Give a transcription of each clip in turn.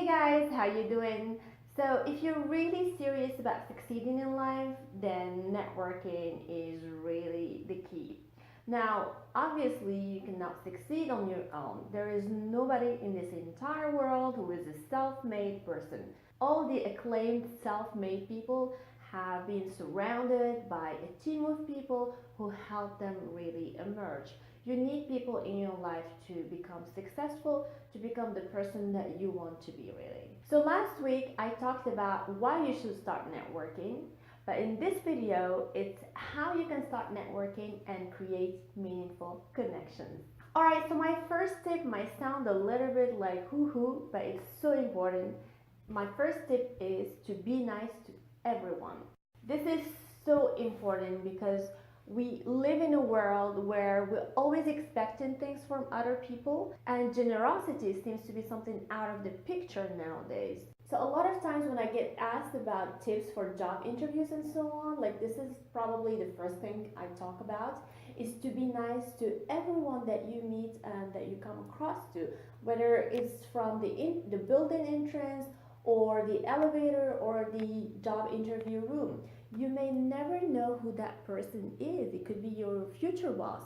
Hey guys, how you doing? So if you're really serious about succeeding in life, then networking is really the key. Now, obviously, you cannot succeed on your own. There is nobody in this entire world who is a self-made person. All the acclaimed self-made people have been surrounded by a team of people who help them really emerge. You need people in your life to become successful, to become the person that you want to be really. So last week I talked about why you should start networking, but in this video it's how you can start networking and create meaningful connections. Alright, so my first tip might sound a little bit like hoo-hoo, but it's so important. My first tip is to be nice to everyone. This is so important because we live in a world where we're always expecting things from other people, and generosity seems to be something out of the picture nowadays. So a lot of times when I get asked about tips for job interviews and so on, like this is probably the first thing I talk about, is to be nice to everyone that you meet and that you come across to, whether it's from the building entrance or the elevator or the job interview room. You may never know who that person is. It could be your future boss.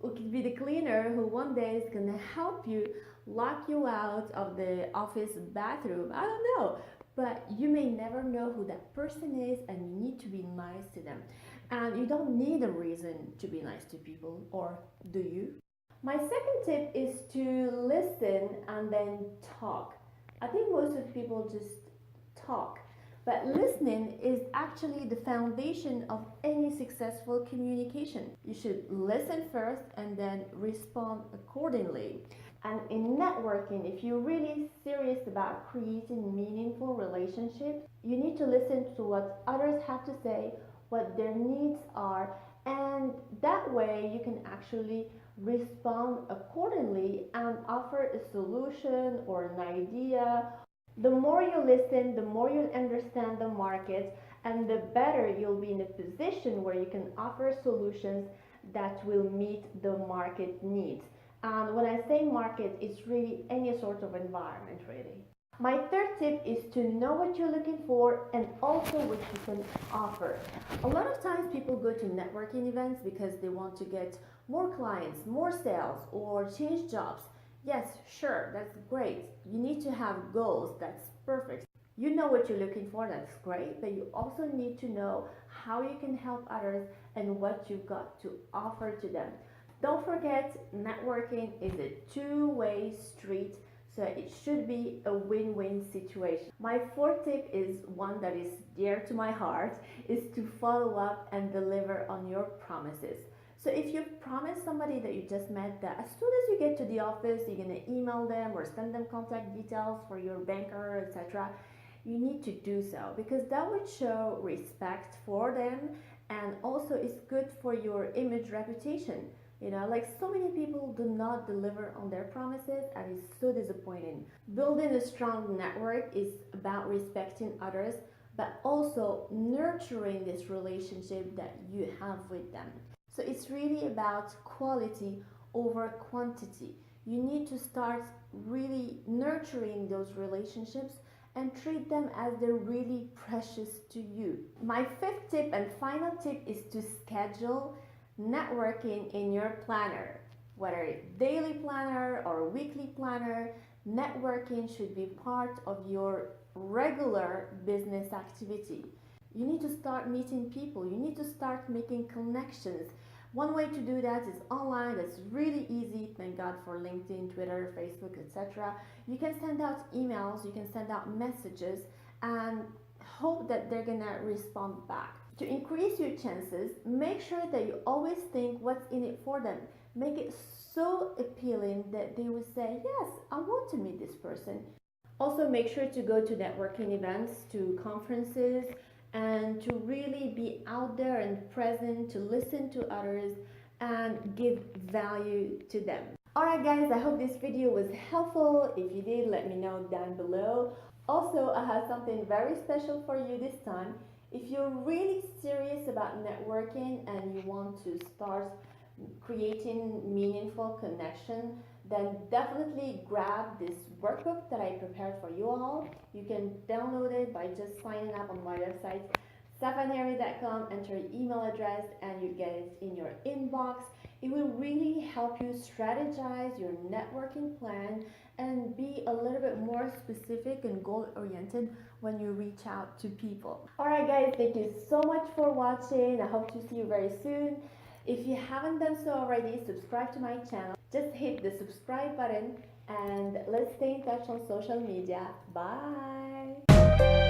It could be the cleaner who one day is going to help you lock you out of the office bathroom. I don't know. But you may never know who that person is, and you need to be nice to them. And you don't need a reason to be nice to people, or do you? My second tip is to listen and then talk. I think most of people just talk, but listening is actually the foundation of any successful communication. You should listen first and then respond accordingly. And in networking, if you're really serious about creating meaningful relationships, you need to listen to what others have to say, what their needs are, and that way you can actually respond accordingly and offer a solution or an idea. The more you listen, the more you'll understand the market, and the better you'll be in a position where you can offer solutions that will meet the market needs. And when I say market, it's really any sort of environment, really. My third tip is to know what you're looking for and also what you can offer. A lot of times people go to networking events because they want to get more clients, more sales, or change jobs. Yes, sure, that's great. You need to have goals, that's perfect. You know what you're looking for, that's great, but you also need to know how you can help others and what you've got to offer to them. Don't forget, networking is a two-way street, so it should be a win-win situation. My fourth tip is one that is dear to my heart, is to follow up and deliver on your promises. So if you've promised somebody that you just met that as soon as you get to the office, you're going to email them or send them contact details for your banker, etc., you need to do so because that would show respect for them, and also it's good for your image reputation. You know, like so many people do not deliver on their promises, and it's so disappointing. Building a strong network is about respecting others, but also nurturing this relationship that you have with them. So it's really about quality over quantity. You need to start really nurturing those relationships and treat them as they're really precious to you. My fifth tip and final tip is to schedule networking in your planner. Whether it's daily planner or weekly planner, networking should be part of your regular business activity. You need to start meeting people. You need to start making connections. One way to do that is online. That's really easy. Thank God for LinkedIn, Twitter, Facebook, etc. You can send out emails, you can send out messages, and hope that they're gonna respond back. To increase your chances, make sure that you always think what's in it for them. Make it so appealing that they will say, yes, I want to meet this person. Also, make sure to go to networking events, to conferences, and to really be out there and present, to listen to others and give value to them. Alright guys, I hope this video was helpful. If you did, let me know down below. Also, I have something very special for you this time. If you're really serious about networking and you want to start creating meaningful connection, then definitely grab this workbook that I prepared for you all. You can download it by just signing up on my website, stephanieharry.com, enter your email address, and you get it in your inbox. It will really help you strategize your networking plan and be a little bit more specific and goal oriented when you reach out to people. Alright guys, thank you so much for watching. I hope to see you very soon. If you haven't done so already, subscribe to my channel. Just hit the subscribe button and let's stay in touch on social media. Bye!